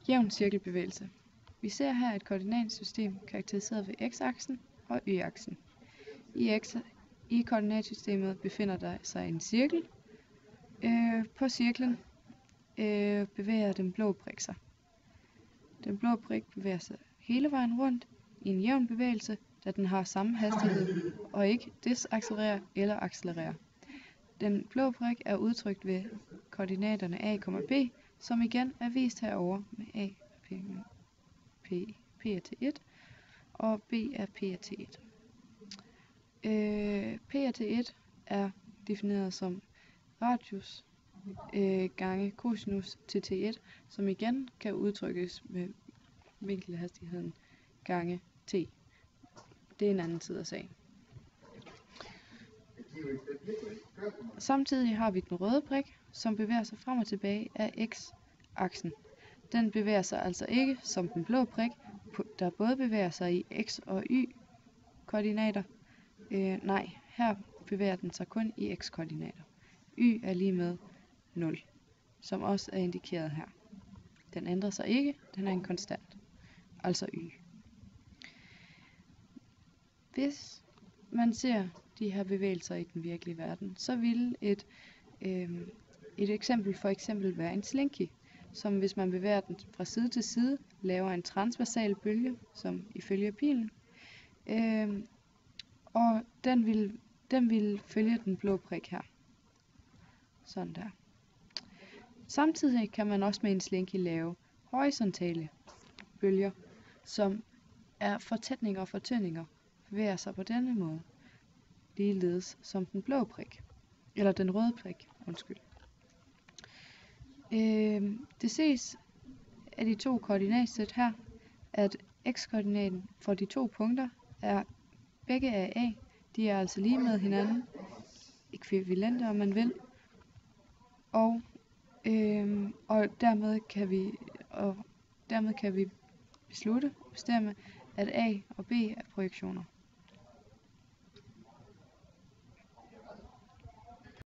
Jævn cirkelbevægelse. Vi ser her et koordinatsystem karakteriseret ved x-aksen og y-aksen. I koordinatsystemet befinder der sig en cirkel. På cirklen bevæger den blå prik sig. Den blå prik bevæger sig hele vejen rundt i en jævn bevægelse, da den har samme hastighed og ikke desaccelererer eller accelererer. Den blå prik er udtrykt ved koordinaterne a, b, som igen er vist herover med a p er til 1 og b er p er til 1. P er til 1 er defineret som radius gange cosinus til t1, som igen kan udtrykkes med vinkelhastigheden gange t. Det er en anden side af sagen. Samtidig har vi den røde prik, som bevæger sig frem og tilbage af x-aksen. Den bevæger sig altså ikke som den blå prik, der både bevæger sig i x- og y-koordinater. Nej, her bevæger den sig kun i x-koordinater. Y er lige med 0, som også er indikeret her. Den ændrer sig ikke, den er en konstant, altså y. Hvis man ser de her bevægelser i den virkelige verden, så ville et eksempel for eksempel være en slinky, som hvis man bevæger den fra side til side, laver en transversal bølge, som ifølge pilen, og den vil følge den blå prik her. Sådan der. Samtidig kan man også med en slinky lave horisontale bølger, som er fortætninger og fortyndinger, bevæger sig på denne måde, ligeledes som den blå prik, eller den røde prik, undskyld. Det ses af de to koordinatsæt her, at x-koordinaten for de to punkter er begge af a. De er altså lige med hinanden, ækvivalente om man vil, og dermed kan vi bestemme, at a og b er projektioner.